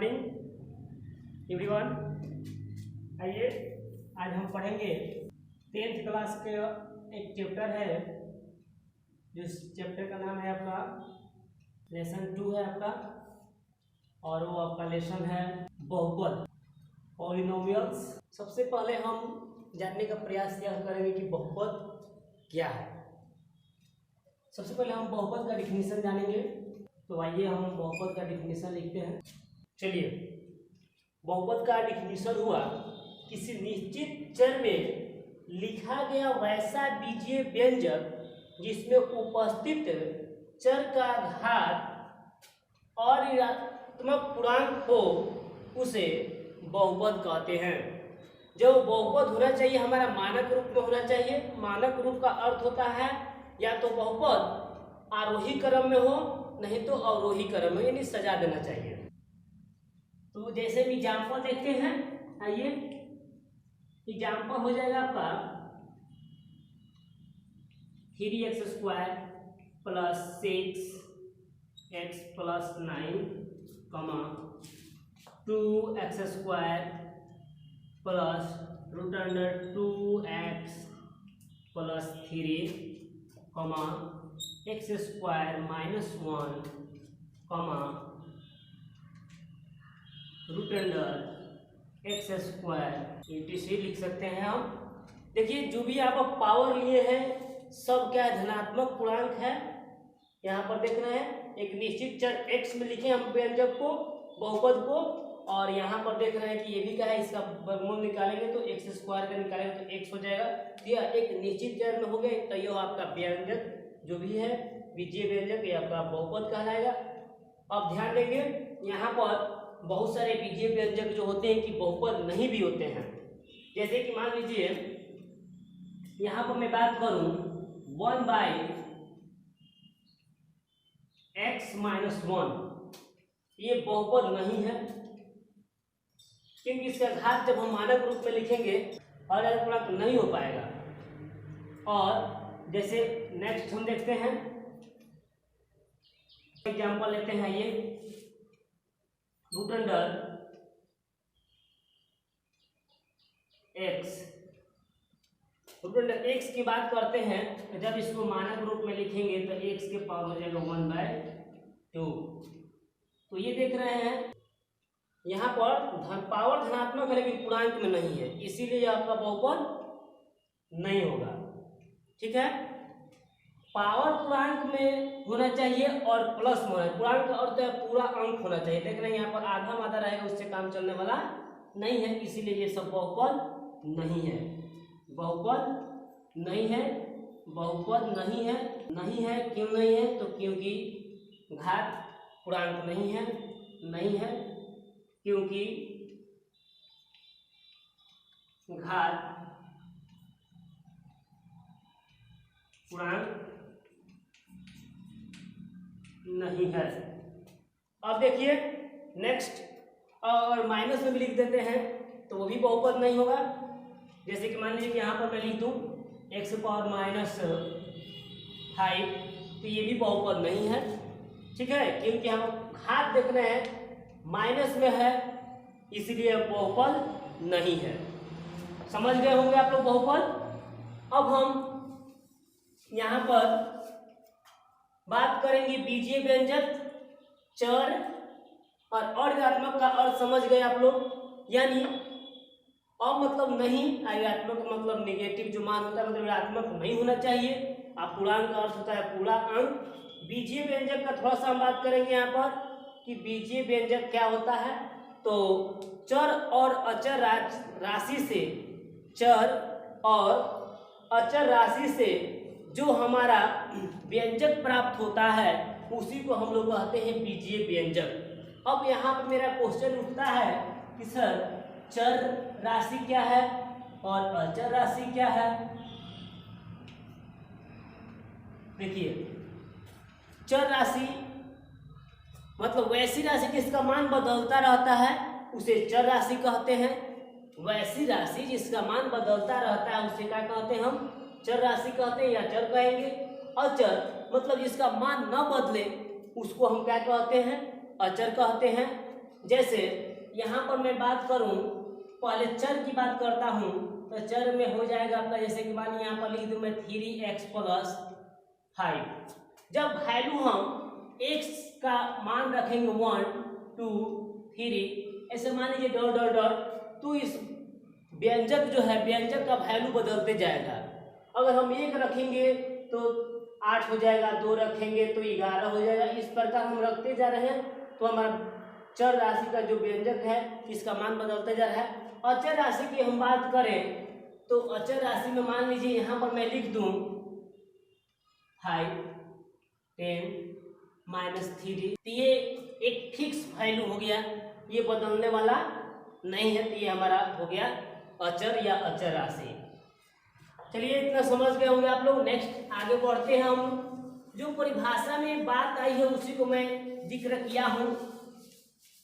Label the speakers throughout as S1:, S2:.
S1: Morning everyone. आइए आज हम पढ़ेंगे 10th क्लास के एक चैप्टर है, जिस चैप्टर का नाम है आपका लेसन 2 है आपका, और वो आपका लेसन है बहुपद पॉलिनोमियल्स। सबसे पहले हम जानने का प्रयास यह करेंगे कि बहुपद क्या है। सबसे पहले हम बहुपद का डिफिनीशन जानेंगे। तो आइए हम बहुपद का डिफिनीशन लिखते हैं। चलिए, बहुपद का डिफिनीशन हुआ किसी निश्चित चर में लिखा गया वैसा बीजीय व्यंजक जिसमें उपस्थित चर का घात और ऋणात्मक पूर्णांक हो, उसे बहुपद कहते हैं। जो बहुपद होना चाहिए हमारा मानक रूप में होना चाहिए। मानक रूप का अर्थ होता है या तो बहुपद आरोही क्रम में हो, नहीं तो अवरोही क्रम में, यानी सजा देना चाहिए। तो जैसे भी एग्जाम्पल देखते हैं, आइए एग्जाम्पल हो जाएगा आपका 3x² + 6x + 9, 2x² + √2x + 3, x² - 1, √x² etc लिख सकते हैं हम। देखिए, जो भी आप पावर लिए हैं सब क्या है, धनात्मक पूर्णांक है। यहाँ पर देख रहे हैं एक निश्चित चर x में लिखे हम व्यंजक को, बहुपद को, और यहाँ पर देख रहे हैं कि ये भी क्या है, इसका वर्गमूल निकालेंगे तो x² का निकालेंगे तो x हो जाएगा। यह एक निश्चित चर में हो गए, तो यह आपका व्यंजक जो भी है बीजीय व्यंजक, ये आपका बहुपद कहलाएगा। अब ध्यान देंगे, यहाँ पर बहुत सारे बीजीय व्यंजक जो होते हैं कि बहुपद नहीं भी होते हैं। जैसे कि मान लीजिए यहाँ पर मैं बात करूं 1/x - 1, ये बहुपद नहीं है, क्योंकि इसका घात जब हम मानक रूप में लिखेंगे और पूर्णांक नहीं हो पाएगा। और जैसे नेक्स्ट हम देखते हैं, एग्जाम्पल लेते हैं, ये √x की बात करते हैं, तो जब इसको मानक रूप में लिखेंगे तो x के पावर हो जाएगा 1/2। तो ये देख रहे हैं यहाँ पर पावर धनात्मक है लेकिन पूर्णांक में नहीं है, इसीलिए आपका बहुपद नहीं होगा। ठीक है, पावर पूर्णांक में होना चाहिए और प्लस में होना चाहिए। पूर्णांक का अर्थ है पूरा अंक होना चाहिए। देख रहे हैं यहाँ पर आधा मादा रहेगा, उससे काम चलने वाला नहीं है, इसीलिए ये सब बहुपद नहीं है। बहुपद नहीं है, बहुपद नहीं है। नहीं है, क्यों नहीं है? तो क्योंकि घात पूर्णांक नहीं है, नहीं है क्योंकि घात पूर्णांक नहीं है। अब देखिए नेक्स्ट, और माइनस में भी लिख देते हैं तो वो भी बहुपद नहीं होगा। जैसे कि मान लीजिए कि यहाँ पर मैं लिख दूँ x⁻⁵, तो ये भी बहुपद नहीं है। ठीक है, क्योंकि हम घात देख रहे हैं माइनस में है, इसलिए बहुपद नहीं है। समझ गए होंगे आप लोग बहुपद। अब हम यहाँ पर बात करेंगे बीजीय व्यंजक, चर और अऋणात्मक का अर्थ समझ गए आप लोग। यानी मतलब नहीं, ऋणात्मक मतलब नेगेटिव जो मान होता है, मतलब ऋणात्मक नहीं होना चाहिए। अब पूर्णांक का अर्थ होता है पूरा अंक। बीजीय व्यंजक का थोड़ा सा हम बात करेंगे यहाँ पर कि बीजीय व्यंजक क्या होता है। तो चर और अचर राशि से, चर और अचर राशि से जो हमारा व्यंजक प्राप्त होता है उसी को हम लोग कहते हैं बीजीय व्यंजक। अब यहाँ पर मेरा क्वेश्चन उठता है कि सर चर राशि क्या है और अचर राशि क्या है? देखिए, चर राशि मतलब वैसी राशि जिसका मान बदलता रहता है उसे चर राशि कहते हैं। वैसी राशि जिसका मान बदलता रहता है उसे क्या कहते हैं? हम चर राशि कहते हैं या चर कहेंगे। अचर मतलब जिसका मान न बदले उसको हम क्या कहते हैं? अचर कहते हैं। जैसे यहाँ पर मैं बात करूँ, पहले चर की बात करता हूँ, तो चर में हो जाएगा आपका, जैसे कि मानिए यहाँ पर लिख दूँ मैं 3x + 5। जब वैल्यू हम x का मान रखेंगे 1 2 3 ऐसे मान लीजिए डॉट डॉट डॉट, तो इस व्यंजक जो है व्यंजक का वैल्यू बदलते जाएगा। अगर हम 1 रखेंगे तो 8 हो जाएगा, 2 रखेंगे तो 11 हो जाएगा। इस प्रकार हम रखते जा रहे हैं तो हमारा चर राशि का जो व्यंजक है इसका मान बदलते जा रहा है। अचर राशि की हम बात करें तो अचर राशि में मान लीजिए यहाँ पर मैं लिख दूं 5 10 -3, तो ये एक फिक्स वैल्यू हो गया, ये बदलने वाला नहीं है, तो ये हमारा हो गया अचर या अचर राशि। चलिए इतना समझ गए होंगे आप लोग। नेक्स्ट आगे बढ़ते हैं हम। जो परिभाषा में बात आई है उसी को मैं जिक्र किया हूँ,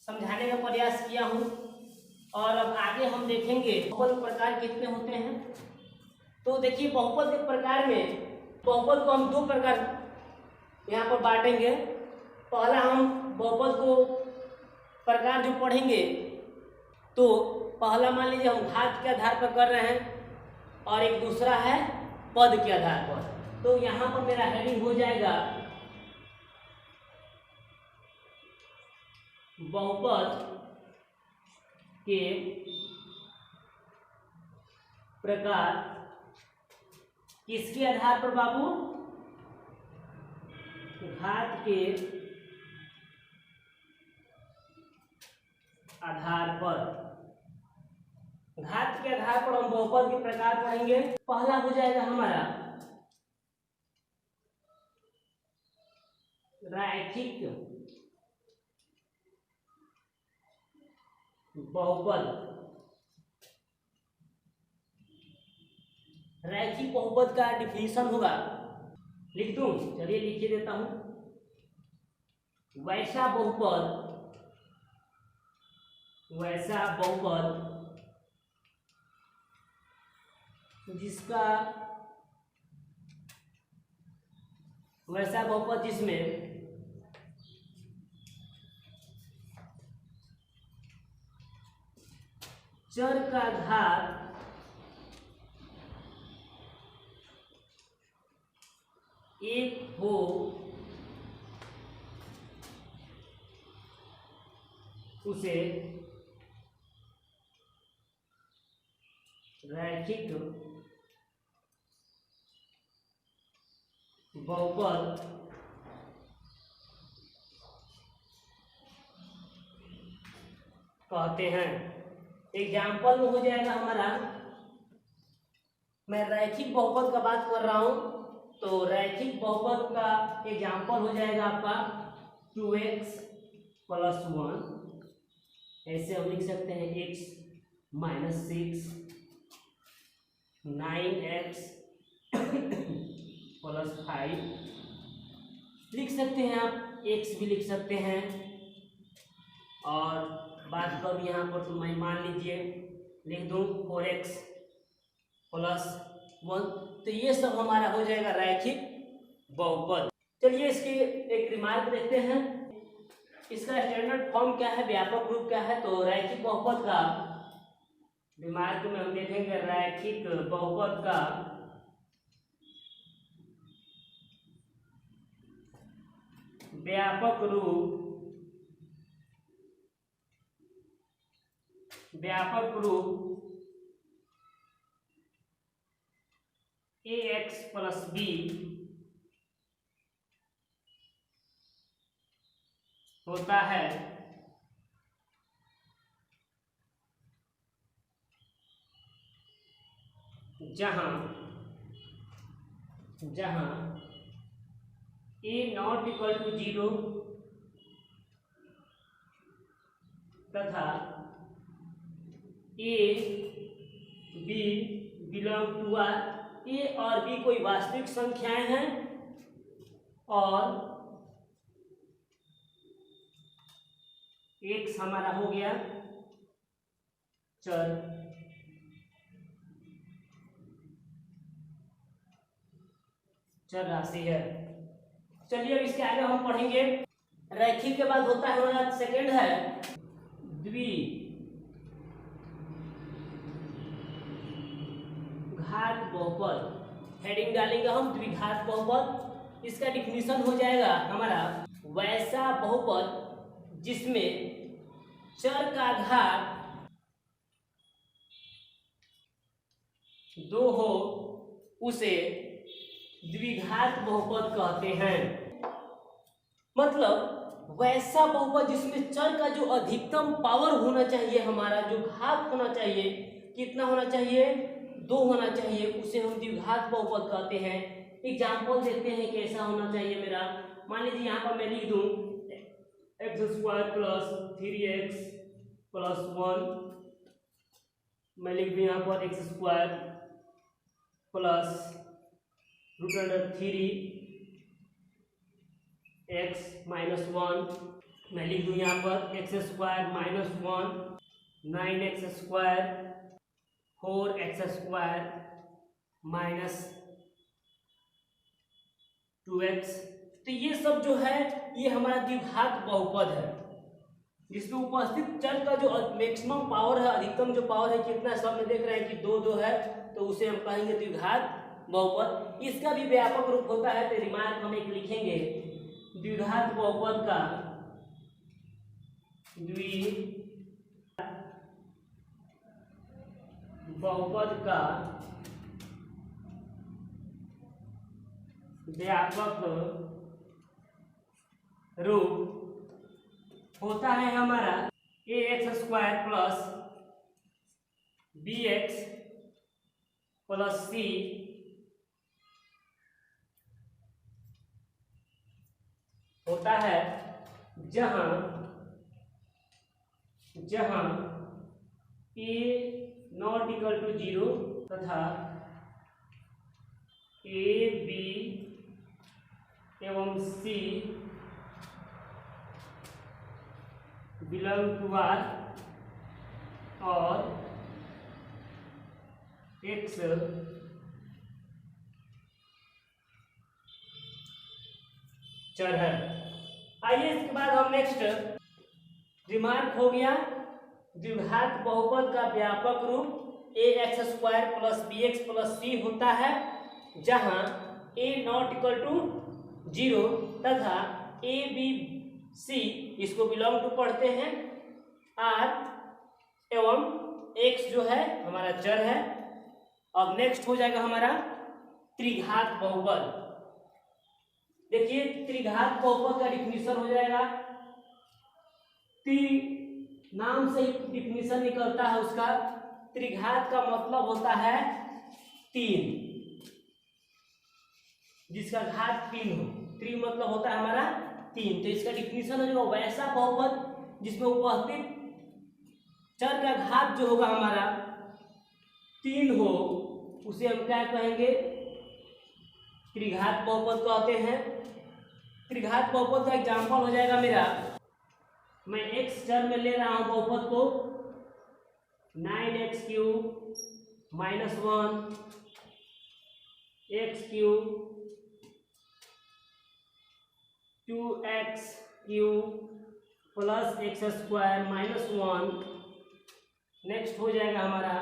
S1: समझाने का प्रयास किया हूँ, और अब आगे हम देखेंगे बहुपद प्रकार कितने होते हैं। तो देखिए बहुपद के प्रकार में बहुपद को हम 2 प्रकार यहाँ पर बांटेंगे। पहला हम बहुपद को प्रकार जो पढ़ेंगे तो पहला मान लीजिए हम घात के आधार पर कर रहे हैं और एक दूसरा है पद के आधार पर। तो यहाँ पर मेरा हेडिंग हो जाएगा बहुपद के प्रकार किसके आधार पर बाबू? घात के आधार पर। घात के आधार पर हम बहुपद के प्रकार पढ़ेंगे। पहला हो जाएगा हमारा रैखिक बहुपद। रैखिक बहुपद का डिफिनीशन होगा, लिख दूं, चलिए लिखिए देता हूं। वैसा बहुपद जिसका वैसा बहुपद जिसमें चर का घात एक हो उसे रैखिक बहुपद कहते हैं। एग्जाम्पल में हो जाएगा हमारा, मैं रैखिक बहुपद का बात कर रहा हूं तो रैखिक बहुपद का एग्जाम्पल हो जाएगा आपका 2x + 1, ऐसे हम लिख सकते हैं x - 6, 9x + 5 लिख सकते हैं आप, x भी लिख सकते हैं। और बात करूँ यहाँ पर तो मैं मान लीजिए लिख दूँ 4x + 1, तो ये सब हमारा हो जाएगा रैखिक बहुपद। चलिए इसकी एक रिमार्क देखते हैं, इसका स्टैंडर्ड फॉर्म क्या है, व्यापक रूप क्या है। तो रैखिक बहुपद का रिमार्क में हम देखेंगे रैखिक बहुपद का व्यापक रूप ax + b होता है जहां a ≠ 0 तथा a b belong to r। a और b कोई वास्तविक संख्याएं हैं और x हमारा हो गया चर राशि है। चलिए अब इसके आगे हम पढ़ेंगे। रैखिक के बाद होता है हमारा सेकेंड है द्विघात बहुपद, हेडिंग डालेंगे हम द्विघात बहुपद। इसका डिफिनीशन हो जाएगा हमारा वैसा बहुपद जिसमें चर का घात 2 हो उसे द्विघात बहुपद कहते हैं। मतलब वैसा बहुपद जिसमें चर का जो अधिकतम पावर होना चाहिए, हमारा जो घात होना चाहिए, कितना होना चाहिए, 2 होना चाहिए, उसे हम द्विघात बहुपद कहते हैं। एग्जाम्पल देखते हैं कैसा होना चाहिए मेरा। मान लीजिए यहाँ पर मैं लिख दूं x² प्लस 3x प्लस 1, मैं लिख दूं यहाँ पर x² प्लस √3x माइनस 1, मैं लिख दूं यहाँ पर x² minus 1, 9x² 4x² minus 2x। तो ये सब जो है ये हमारा द्विघात बहुपद है, जिसमें उपस्थित चर का जो मैक्सिमम पावर है, अधिकतम जो पावर है कितना, सब में देख रहे हैं कि 2 है, तो उसे हम कहेंगे द्विघात बहुपद। इसका भी व्यापक रूप होता है, तो रिमार्क हम एक लिखेंगे द्विघात बहुपद का व्यापक रूप होता है हमारा ax² plus bx plus c होता है, जहां a नॉट इक्वल टू 0 तथा a b एवं c बिलोंग टू R और x चर है। आइए इसके बाद हम नेक्स्ट रिमार्क हो गया द्विघात बहुपद का व्यापक रूप ax² plus bx plus c होता है, जहां a नॉट इक्वल टू 0 तथा a b c इसको बिलोंग टू पढ़ते हैं r एवं x जो है हमारा चर है। अब नेक्स्ट हो जाएगा हमारा त्रिघात बहुपद। देखिए त्रिघात बहुपद का डिफिनीशन हो जाएगा, नाम से ही डिफिनीशन निकलता है उसका। त्रिघात का मतलब होता है 3, जिसका घात 3 हो। त्रि मतलब होता है हमारा 3, तो इसका डिफिनीशन हो जाएगा वैसा बहुपद जिसमें उपस्थित चर का घात जो होगा हमारा 3 हो, उसे हम क्या कहेंगे, त्रिघात बहुपद कहते हैं। त्रिघात बहुपद का एग्जाम्पल हो जाएगा मेरा, मैं x चर में ले रहा हूं बहुपद को 9x³ minus 1 x³ 2x³ plus x² minus 1। Next हो जाएगा हमारा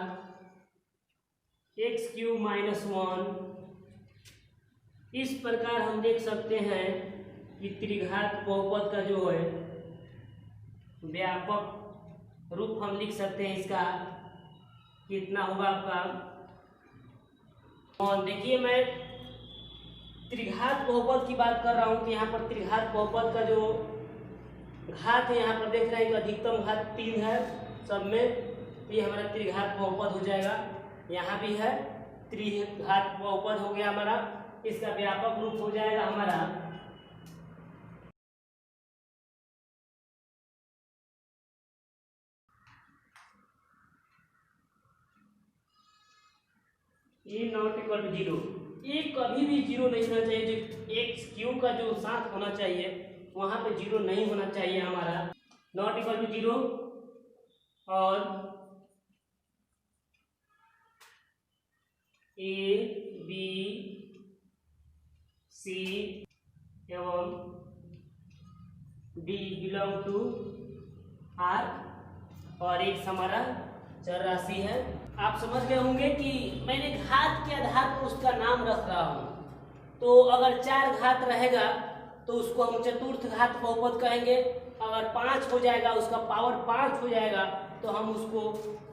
S1: x³ माइनस 1। इस प्रकार हम देख सकते हैं कि त्रिघात बहुपद का जो है व्यापक रूप हम लिख सकते हैं। इसका कितना होगा आपका, और देखिए मैं त्रिघात बहुपद की बात कर रहा हूं कि यहाँ पर त्रिघात बहुपद का जो घात है यहाँ पर देख रहे हैं कि अधिकतम घात 3 है सब में, तो ये हमारा त्रिघात बहुपद हो जाएगा। यहाँ भी है त्रिघात बहुपद हो गया हमारा। इसका व्यापक रूप हो जाएगा हमारा ए नॉट इक्वल टू 0। ये कभी भी 0 नहीं होना चाहिए, जो x³ का जो साथ होना चाहिए वहां पे 0 नहीं होना चाहिए हमारा, नॉट इक्वल टू 0। और a b c एवं d बिलोंग टू R और x हमारा चर राशि है। आप समझ गए होंगे कि मैंने घात के आधार पर उसका नाम रख रहा हूँ। तो अगर 4 घात रहेगा तो उसको हम चतुर्थ घात बहुपद कहेंगे। अगर 5 हो जाएगा, उसका पावर 5 हो जाएगा, तो हम उसको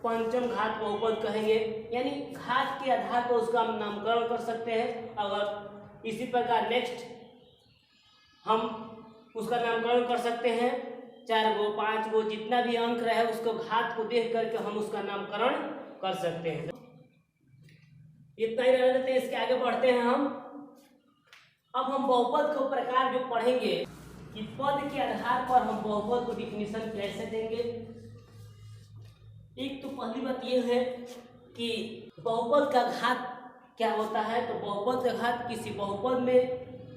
S1: पंचम घात बहुपद कहेंगे। यानी घात के आधार पर उसका हम नामकरण कर सकते हैं। अगर इसी प्रकार नेक्स्ट हम उसका नामकरण कर सकते हैं 4 गो 5 गो जितना भी अंक रहे उसको घात को देख करके हम उसका नामकरण कर सकते हैं। इतना ही रहने देते हैं, इसके आगे बढ़ते हैं हम। अब हम बहुपद को प्रकार जो पढ़ेंगे कि पद के आधार पर हम बहुपद को डिफिनीशन कैसे देंगे। एक तो पहली बात यह है कि बहुपद का घात क्या होता है। तो बहुपद का घात किसी बहुपद में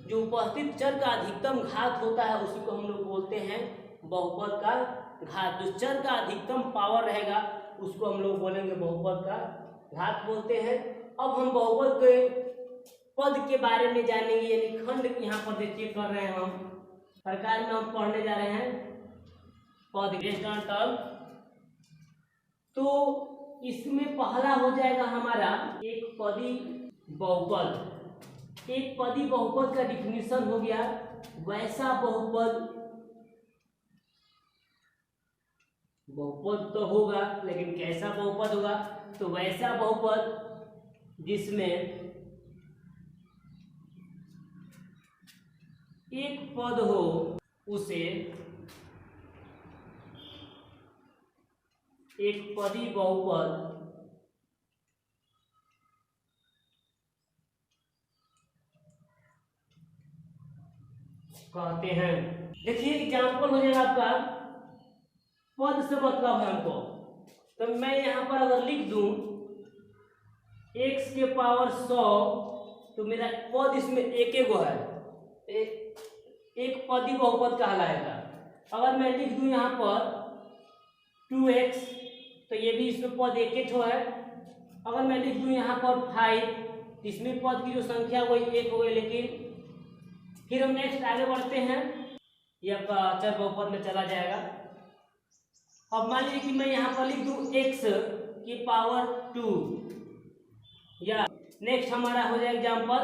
S1: जो उपस्थित चर का अधिकतम घात होता है उसी को हम लोग बोलते हैं बहुपद का घात। जो चर का अधिकतम पावर रहेगा उसको हम लोग बोलेंगे बहुपद का घात बोलते हैं। अब हम बहुपद के पद के बारे में जानेंगे, यानी खंड यहाँ पर देखिए कर रहे हैं हम प्रकार में हम पढ़ने जा रहे हैं पद टर्म। तो इसमें पहला हो जाएगा हमारा एक पदी बहुपद। एक पदी बहुपद का डिफिनीशन हो गया वैसा बहुपद, बहुपद तो होगा लेकिन कैसा बहुपद होगा, तो वैसा बहुपद जिसमें एक पद हो उसे एक पदी बहुपद कहते हैं। देखिए एग्जाम्पल हो जाएगा आपका, पद से मतलब है हमको, तो मैं यहां पर अगर लिख दूं x के पावर 100 तो मेरा पद इसमें एक गो है, एक पदी बहुपद कहलाएगा। अगर मैं लिख दूं यहाँ पर 2x तो ये भी इसमें पद एक है। अगर मैं लिख दूं यहाँ पर 5 इसमें पद की जो संख्या वही 1 हो गई। लेकिन फिर हम नेक्स्ट आगे बढ़ते हैं, ये आपका चर बहुपद में चला जाएगा। अब मान लीजिए कि मैं यहाँ पर लिख दूं x की पावर 2, या नेक्स्ट हमारा हो जाए एग्जाम्पल,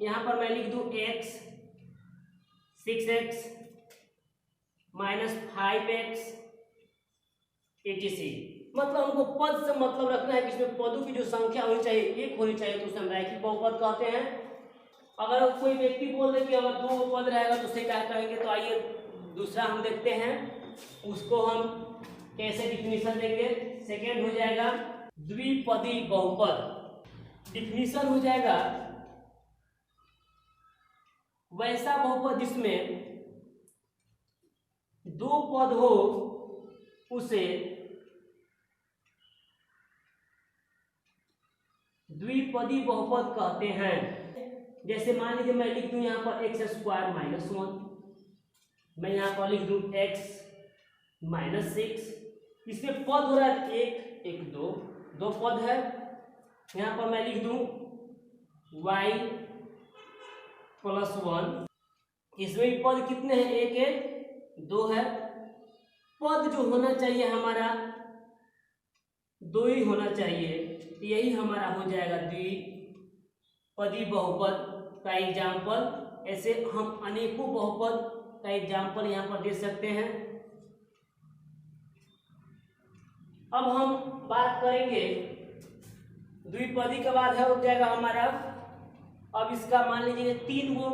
S1: यहाँ पर मैं लिख दूं x 6x minus 5x etc। मतलब हमको पद से मतलब रखना है कि इसमें पदों की जो संख्या होनी चाहिए एक होनी चाहिए, तो उसे हम रैखिक बहुपद कहते हैं। अगर कोई व्यक्ति बोल दे कि अगर 2 पद रहेगा तो उसे क्या कहेंगे, तो आइए दूसरा हम देखते हैं उसको हम कैसे डिफिनीशन देंगे। सेकेंड हो जाएगा द्विपदी बहुपद। डिफिनीशन हो जाएगा वैसा बहुपद जिसमें 2 पद हो उसे द्विपदी बहुपद कहते हैं। जैसे मान लीजिए मैं लिख दूं यहाँ पर x स्क्वायर माइनस 1, मैं यहाँ पर लिख दूं x माइनस 6, इसमें पद हो रहा है 1 2 पद है। यहाँ पर मैं लिख दूं y प्लस 1, इसमें भी पद कितने हैं 1 2 है। पद जो होना चाहिए हमारा 2 ही होना चाहिए, यही हमारा हो जाएगा द्विपदी बहुपद का एग्जाम्पल। ऐसे हम अनेकों बहुपद का एग्जाम्पल यहाँ पर दे सकते हैं। अब हम बात करेंगे द्विपदी के बाद हो जाएगा हमारा, अब इसका मान लीजिए 3 गो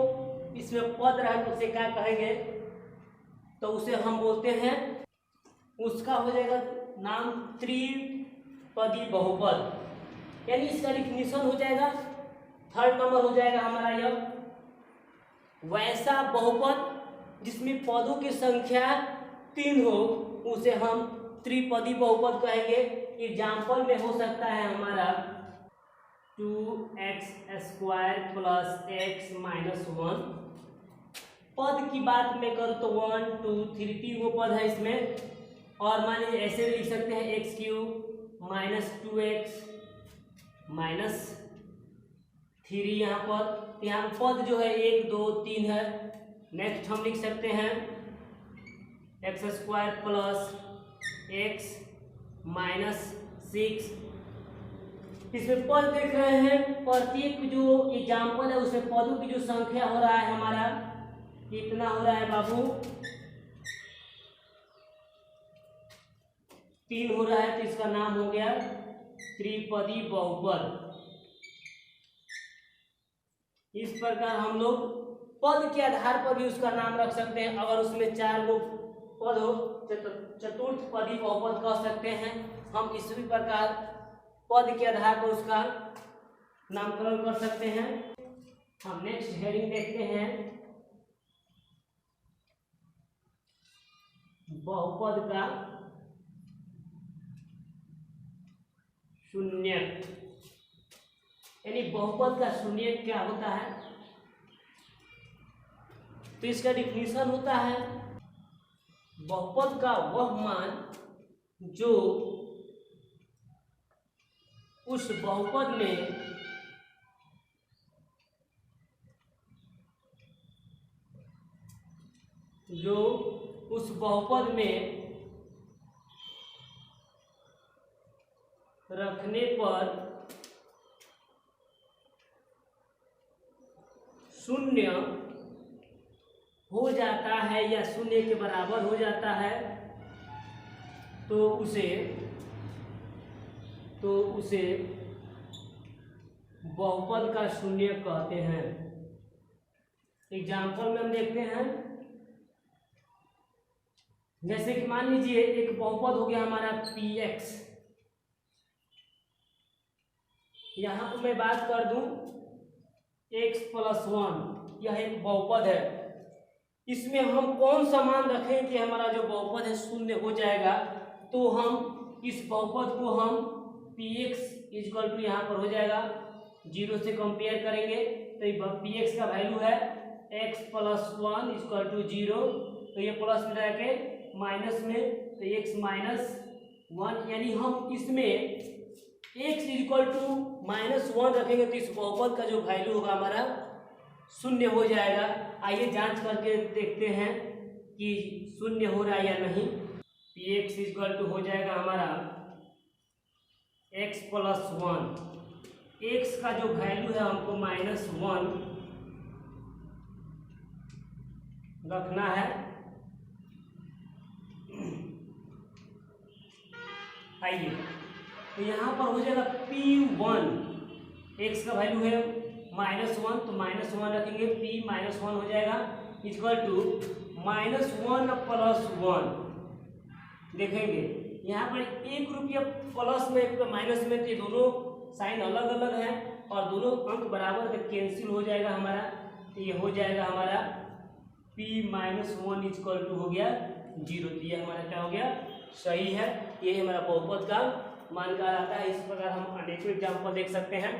S1: इसमें पद रहे तो उसे क्या कहेंगे, तो उसे हम बोलते हैं, उसका हो जाएगा नाम त्रिपदी बहुपद। यानी इसका डिफिनीशन हो जाएगा 3rd नंबर हो जाएगा हमारा यह वैसा बहुपद जिसमें पदों की संख्या 3 हो उसे हम त्रिपदी बहुपद कहेंगे। एग्जाम्पल में हो सकता है हमारा 2x square plus x minus 1। पद की बात में करूँ तो 1 2 3 गो पद है इसमें, और मान लीजिए ऐसे भी लिख सकते हैं x cube minus 2x minus 3 यहाँ पर। यहाँ पद जो है 1 2 3 है। नेक्स्ट हम लिख सकते हैं x स्क्वायर प्लस x -6। इसमें पद देख रहे हैं, प्रत्येक जो एग्जाम्पल है उसमें पदों की जो संख्या हो रहा है हमारा कितना हो रहा है बाबू, 3 हो रहा है। तो इसका नाम हो गया त्रिपदी बहुपद। इस प्रकार हम लोग पद के आधार पर भी उसका नाम रख सकते हैं। अगर उसमें 4 गो पद हो चतुर्थ पदी बहुपद कह सकते हैं हम। इसी प्रकार पद के आधार पर उसका नामकरण कर सकते हैं। हम नेक्स्ट हेडिंग देखते हैं, बहुपद का शून्यक, यानी बहुपद का शून्यक क्या होता है। तो इसका डिफिनीशन होता है बहुपद का वह मान जो उस बहुपद में रखने पर शून्य हो जाता है या शून्य के बराबर हो जाता है, तो उसे बहुपद का शून्य कहते हैं। एग्जाम्पल में हम देखते हैं, जैसे कि मान लीजिए एक बहुपद हो गया हमारा px। यहां पर मैं बात कर दूं x + 1, यह एक बहुपद है। इसमें हम कौन सा मान रखें कि हमारा जो बहुपद है शून्य हो जाएगा। तो हम इस बहुपद को हम px = यहाँ पर हो जाएगा 0 से कंपेयर करेंगे। तो px का वैल्यू है x + 1 = 0। तो ये प्लस में रह के माइनस में, तो x - 1, यानी हम इसमें x = -1 रखेंगे तो इस बहुपद का जो वैल्यू होगा हमारा शून्य हो जाएगा। आइए जांच करके देखते हैं कि शून्य हो रहा है या नहीं। px = हो जाएगा हमारा x + 1। x का जो वैल्यू है हमको -1 रखना है। आइए तो यहाँ पर हो जाएगा p1, x का वैल्यू है -1, तो -1 रखेंगे, p -1 हो जाएगा = -1 + 1। देखेंगे यहाँ पर 1 रुपया प्लस में 1 रुपया माइनस में, तो दोनों साइन अलग अलग है और दोनों अंक बराबर तो कैंसिल हो जाएगा हमारा। तो ये हो जाएगा हमारा p - 1 = हो गया 0। तो ये हमारा क्या हो गया, सही है। ये हमारा बहुपद का मान कहा जाता है। इस प्रकार हम अनेकों एग्जाम्पल देख सकते हैं।